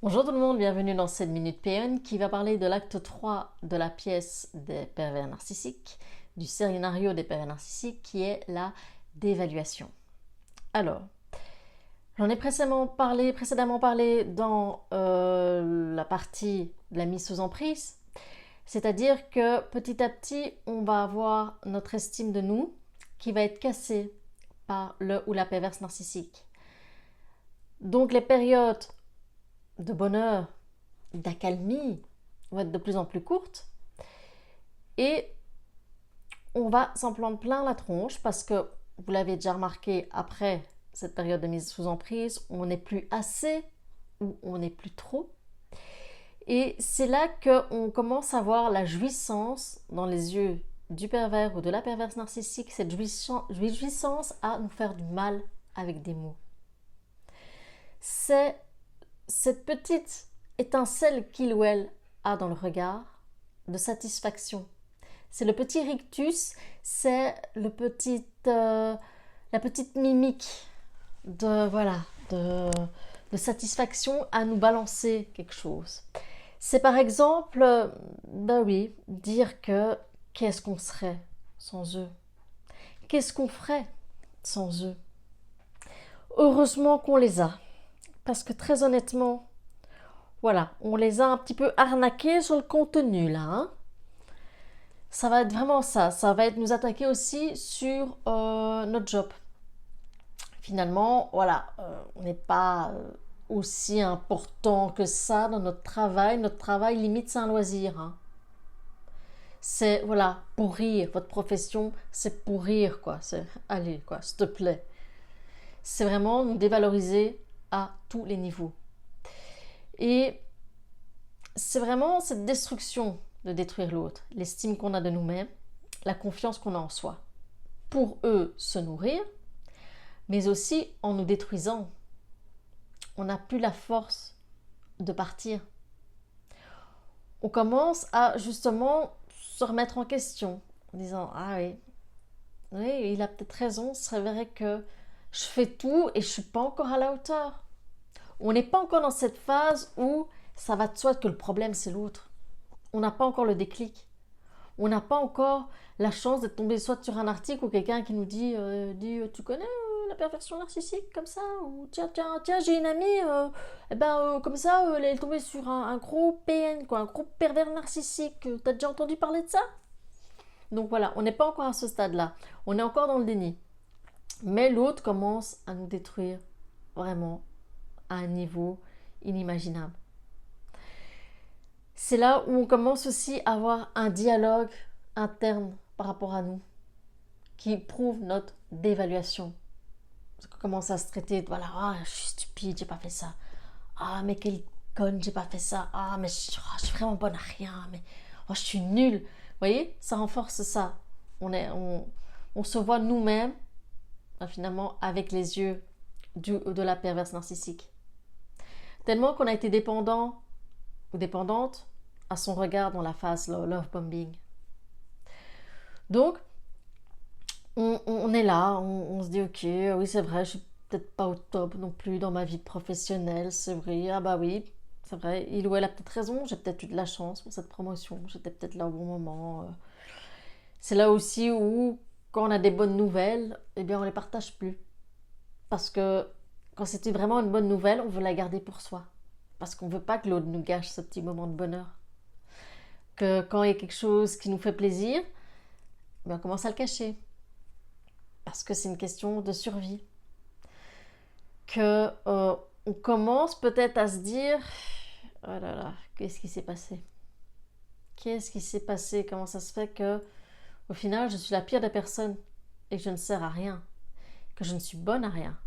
Bonjour tout le monde, bienvenue dans cette Minute PN qui va parler de l'acte 3 de la pièce des pervers narcissiques, du scénario des pervers narcissiques qui est la dévaluation. Alors, j'en ai précédemment parlé dans la partie de la mise sous emprise, c'est-à-dire que petit à petit, on va avoir notre estime de nous qui va être cassée par le ou la perverse narcissique. Donc les périodes de bonheur, d'accalmie vont être de plus en plus courtes et on va s'en prendre plein la tronche parce que vous l'avez déjà remarqué, après cette période de mise sous emprise, on n'est plus assez ou on n'est plus trop. Et c'est là qu'on commence à voir la jouissance dans les yeux du pervers ou de la perverse narcissique, cette jouissance à nous faire du mal avec des mots. C'est cette petite étincelle qu'il ou elle a dans le regard de satisfaction. C'est le petit rictus, c'est la petite mimique de, voilà, de satisfaction à nous balancer quelque chose. C'est par exemple, ben oui, dire que qu'est-ce qu'on serait sans eux? Qu'est-ce qu'on ferait sans eux? Heureusement qu'on les a. Parce que très honnêtement, voilà, on les a un petit peu arnaqués sur le contenu là. Ça va être vraiment ça. Ça va être nous attaquer aussi sur notre job. Finalement, voilà, on n'est pas aussi important que ça dans notre travail. Notre travail, limite, c'est un loisir. C'est, voilà, pour rire. Votre profession, c'est pour rire, quoi. C'est, allez, quoi, s'il te plaît. C'est vraiment nous dévaloriser à tous les niveaux. Et c'est vraiment cette destruction de détruire l'autre, l'estime qu'on a de nous-mêmes, la confiance qu'on a en soi. Pour eux, se nourrir, mais aussi en nous détruisant. On n'a plus la force de partir. On commence à justement se remettre en question, en disant « Ah oui, oui, il a peut-être raison, c'est vrai que je fais tout et je ne suis pas encore à la hauteur. » On n'est pas encore dans cette phase où ça va de soi que le problème c'est l'autre. On n'a pas encore le déclic. On n'a pas encore la chance d'être tombé soit sur un article ou quelqu'un qui nous dit, tu connais la perversion narcissique comme ça, ou tiens, j'ai une amie, comme ça, elle est tombée sur un gros PN, quoi, un gros pervers narcissique. T'as déjà entendu parler de ça? Donc voilà, on n'est pas encore à ce stade-là. On est encore dans le déni. Mais l'autre commence à nous détruire vraiment à un niveau inimaginable. C'est là où on commence aussi à avoir un dialogue interne par rapport à nous qui prouve notre dévaluation. Parce qu'on commence à se traiter de voilà, ah, je suis stupide, j'ai pas fait ça. Ah, mais quelle conne, j'ai pas fait ça. Ah, mais je suis vraiment bonne à rien. Mais je suis nulle. Vous voyez, ça renforce ça. On se voit nous-mêmes, finalement, avec les yeux de la perverse narcissique. Tellement qu'on a été dépendant ou dépendante à son regard dans la phase love bombing. Donc, on est là, on se dit ok, oui c'est vrai, je suis peut-être pas au top non plus dans ma vie professionnelle, c'est vrai, ah bah oui, c'est vrai, il ou elle a peut-être raison, j'ai peut-être eu de la chance pour cette promotion, j'étais peut-être là au bon moment. C'est là aussi où, quand on a des bonnes nouvelles, eh bien on les partage plus. Parce que quand c'était vraiment une bonne nouvelle, on veut la garder pour soi. Parce qu'on veut pas que l'autre nous gâche ce petit moment de bonheur. Que quand il y a quelque chose qui nous fait plaisir, on commence à le cacher. Parce que c'est une question de survie. Que on commence peut-être à se dire oh là là, qu'est-ce qui s'est passé? Qu'est-ce qui s'est passé? Comment ça se fait que au final je suis la pire des personnes et que je ne sers à rien, que je ne suis bonne à rien,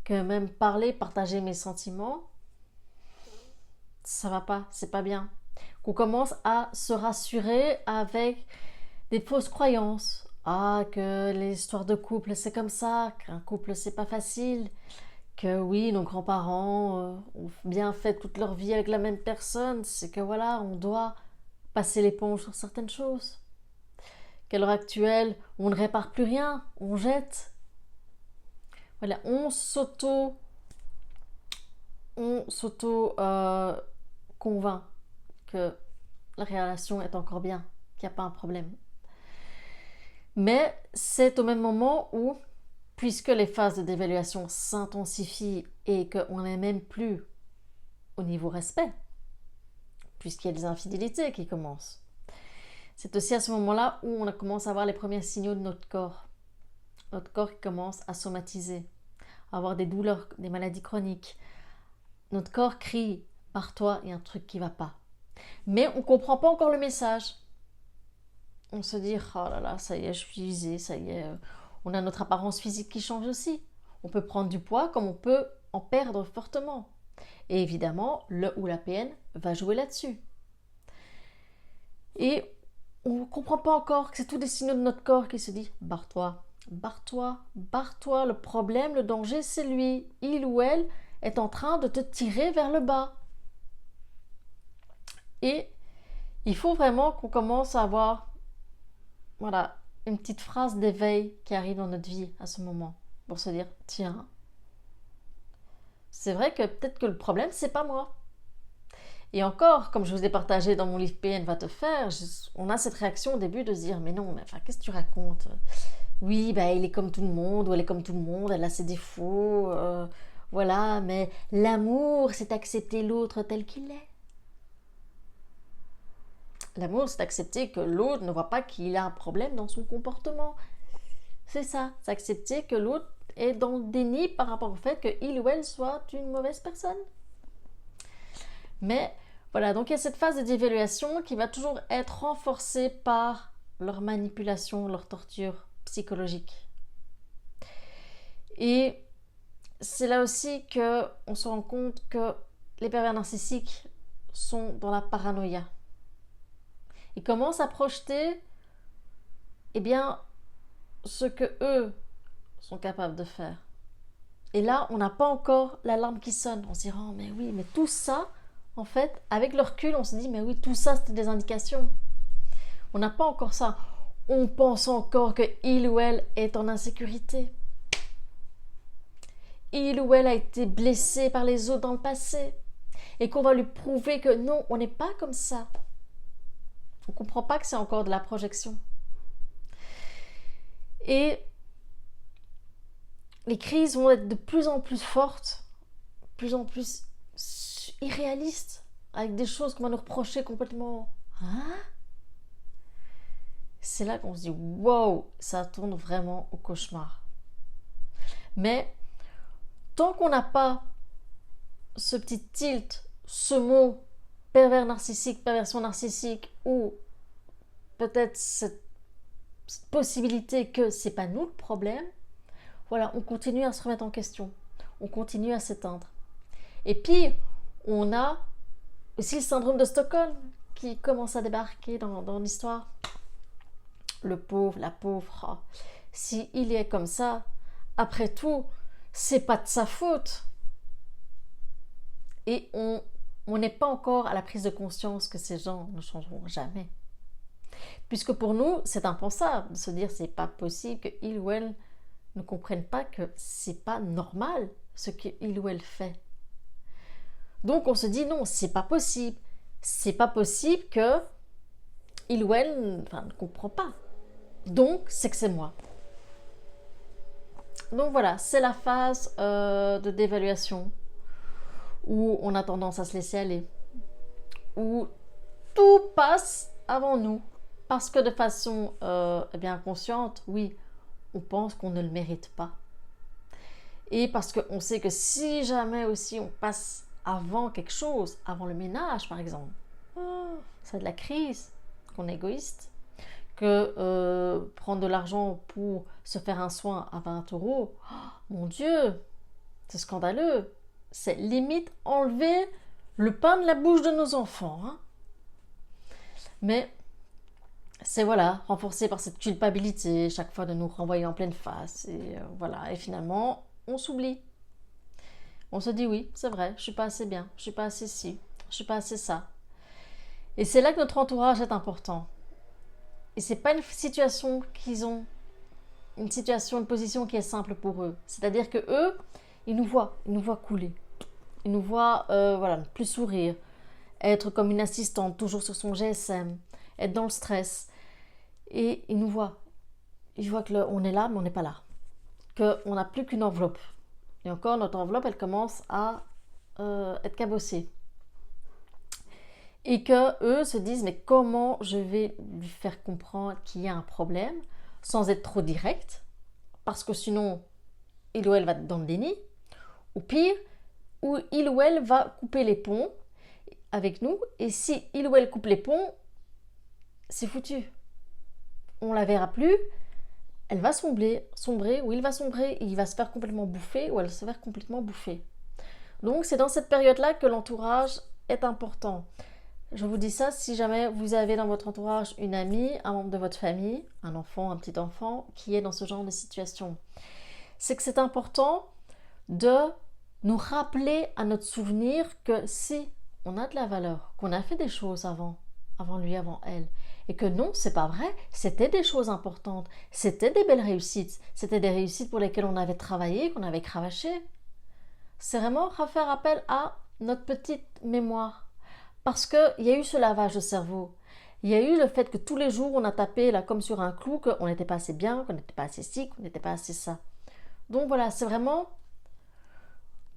que même parler, partager mes sentiments, ça va pas, c'est pas bien. Qu'on commence à se rassurer avec des fausses croyances. Ah, que les histoires de couple c'est comme ça, qu'un couple c'est pas facile, que oui, nos grands-parents ont bien fait toute leur vie avec la même personne, c'est que voilà, on doit passer l'éponge sur certaines choses. Qu'à l'heure actuelle, on ne répare plus rien, on jette. Voilà, on on s'auto-convainc que la relation est encore bien, qu'il n'y a pas un problème. Mais c'est au même moment où, puisque les phases de dévaluation s'intensifient et qu'on n'est même plus au niveau respect, puisqu'il y a des infidélités qui commencent, c'est aussi à ce moment-là où on commence à avoir les premiers signaux de notre corps. Notre corps qui commence à somatiser, à avoir des douleurs, des maladies chroniques. Notre corps crie, par toi, il y a un truc qui ne va pas. Mais on ne comprend pas encore le message. On se dit, oh là là, ça y est, je suis usée, ça y est. On a notre apparence physique qui change aussi. On peut prendre du poids comme on peut en perdre fortement. Et évidemment, le ou la PN va jouer là-dessus. Et on ne comprend pas encore que c'est tous des signaux de notre corps qui se dit, barre-toi, barre-toi, barre-toi. Le problème, le danger, c'est lui. Il ou elle est en train de te tirer vers le bas. Et il faut vraiment qu'on commence à avoir une petite phrase d'éveil qui arrive dans notre vie à ce moment pour se dire, tiens, c'est vrai que peut-être que le problème, c'est pas moi. Et encore, comme je vous ai partagé dans mon livre PN va te faire, on a cette réaction au début de se dire, mais non, mais enfin, qu'est-ce que tu racontes? Oui, il est comme tout le monde, ou elle est comme tout le monde, elle a ses défauts, voilà, mais l'amour, c'est accepter l'autre tel qu'il est. L'amour, c'est accepter que l'autre ne voit pas qu'il a un problème dans son comportement. C'est ça, c'est accepter que l'autre est dans le déni par rapport au fait qu'il ou elle soit une mauvaise personne. Mais voilà, donc il y a cette phase de dévaluation qui va toujours être renforcée par leur manipulation, leur torture psychologique. Et c'est là aussi qu'on se rend compte que les pervers narcissiques sont dans la paranoïa. Ils commencent à projeter ce que eux sont capables de faire. Et là, on n'a pas encore l'alarme qui sonne. On se dit, oh, mais oui, mais tout ça, en fait, avec le recul, on se dit, mais oui, tout ça, c'était des indications. On n'a pas encore ça. On pense encore que il ou elle est en insécurité. Il ou elle a été blessé par les autres dans le passé. Et qu'on va lui prouver que non, on n'est pas comme ça. On ne comprend pas que c'est encore de la projection. Et les crises vont être de plus en plus fortes, de plus en plus irréalistes, avec des choses qu'on va nous reprocher complètement. Hein? C'est là qu'on se dit, wow, ça tourne vraiment au cauchemar. Mais tant qu'on n'a pas ce petit tilt, ce mot pervers narcissique, perversion narcissique, ou peut-être cette possibilité que c'est pas nous le problème, voilà, on continue à se remettre en question, on continue à s'éteindre. Et puis, on a aussi le syndrome de Stockholm qui commence à débarquer dans l'histoire. Le pauvre, la pauvre, oh, si il est comme ça, après tout, c'est pas de sa faute. Et on n'est pas encore à la prise de conscience que ces gens ne changeront jamais. Puisque pour nous, c'est impensable de se dire c'est pas possible qu'il ou elle ne comprenne pas que c'est pas normal ce qu'il ou elle fait. Donc on se dit non, c'est pas possible. C'est pas possible que il ou elle ne comprend pas. Donc c'est que c'est moi. Donc voilà, c'est la phase de dévaluation où on a tendance à se laisser aller, où tout passe avant nous, parce que de façon consciente, oui, on pense qu'on ne le mérite pas. Et parce qu'on sait que si jamais aussi on passe avant quelque chose, avant le ménage par exemple, c'est de la crise, qu'on est égoïste, que prendre de l'argent pour se faire un soin à 20€, mon Dieu, c'est scandaleux. C'est limite enlever le pain de la bouche de nos enfants. Hein. Mais c'est renforcé par cette culpabilité, chaque fois de nous renvoyer en pleine face. Et et finalement, on s'oublie. On se dit oui, c'est vrai, je suis pas assez bien, je suis pas assez ci, je suis pas assez ça. Et c'est là que notre entourage est important. Et c'est pas une situation une position qui est simple pour eux. C'est-à-dire que eux, ils nous voient couler. Il nous voit voilà, ne plus sourire, être comme une assistante, toujours sur son GSM, être dans le stress. Et il nous voit. Il voit que on est là, mais on n'est pas là. Qu'on n'a plus qu'une enveloppe. Et encore, notre enveloppe, elle commence à être cabossée. Et que eux se disent, mais comment je vais lui faire comprendre qu'il y a un problème sans être trop direct, parce que sinon, il ou elle va être dans le déni, ou pire, où il ou elle va couper les ponts avec nous, et si il ou elle coupe les ponts, c'est foutu. On la verra plus, elle va sombrer, ou il va sombrer, il va se faire complètement bouffer, ou elle va se faire complètement bouffer. Donc c'est dans cette période-là que l'entourage est important. Je vous dis ça si jamais vous avez dans votre entourage une amie, un membre de votre famille, un enfant, un petit enfant qui est dans ce genre de situation. C'est que c'est important de nous rappeler à notre souvenir que si on a de la valeur, qu'on a fait des choses avant lui, avant elle, et que non, c'est pas vrai, c'était des choses importantes, c'était des belles réussites, c'était des réussites pour lesquelles on avait travaillé, qu'on avait cravaché. C'est vraiment faire appel à notre petite mémoire. Parce qu'il y a eu ce lavage de cerveau. Il y a eu le fait que tous les jours, on a tapé là comme sur un clou qu'on n'était pas assez bien, qu'on n'était pas assez ci, qu'on n'était pas assez ça. Donc voilà, c'est vraiment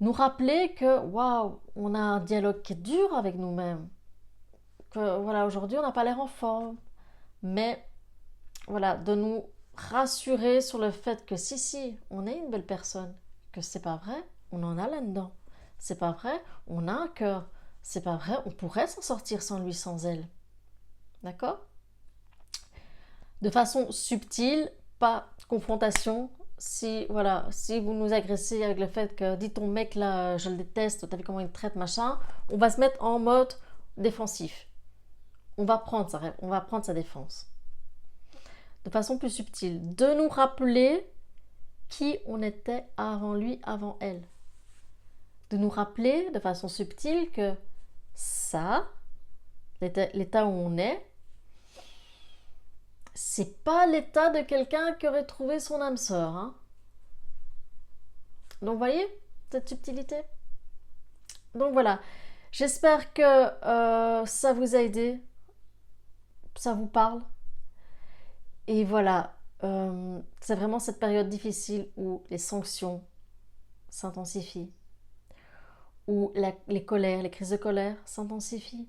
nous rappeler que, waouh, on a un dialogue qui est dur avec nous-mêmes. Que voilà, aujourd'hui, on n'a pas l'air en forme. Mais voilà, de nous rassurer sur le fait que si, on est une belle personne. Que c'est pas vrai, on en a là-dedans. C'est pas vrai, on a un cœur. C'est pas vrai, on pourrait s'en sortir sans lui, sans elle. D'accord? De façon subtile, pas confrontation. Si vous nous agressez avec le fait que dis ton mec là, je le déteste, t'as vu comment il te traite, machin, on va se mettre en mode défensif. On va prendre sa défense. De façon plus subtile. De nous rappeler qui on était avant lui, avant elle. De nous rappeler de façon subtile que ça, l'état où on est, c'est pas l'état de quelqu'un qui aurait trouvé son âme sœur. Hein. Donc, vous voyez cette subtilité. Donc voilà, j'espère que ça vous a aidé, ça vous parle. Et voilà, c'est vraiment cette période difficile où les sanctions s'intensifient, où les colères, les crises de colère s'intensifient,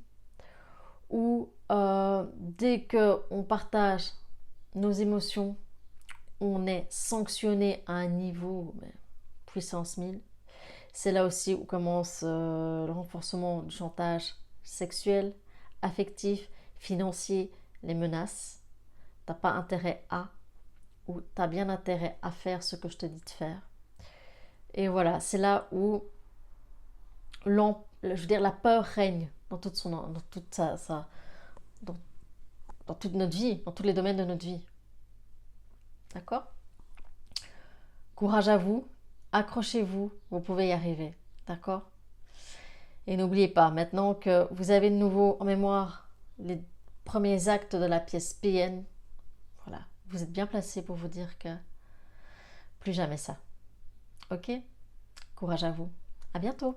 où dès qu'on partage nos émotions, on est sanctionné à un niveau puissance 1000. C'est là aussi où commence le renforcement du chantage sexuel, affectif, financier, les menaces. T'as pas intérêt à, ou t'as bien intérêt à faire ce que je te dis de faire. Et voilà, c'est là où la peur règne dans toute dans toute notre vie, dans tous les domaines de notre vie. D'accord? Courage à vous, accrochez-vous, vous pouvez y arriver. D'accord? Et n'oubliez pas, maintenant que vous avez de nouveau en mémoire les premiers actes de la pièce PN, voilà, vous êtes bien placé pour vous dire que plus jamais ça. Ok? Courage à vous. À bientôt.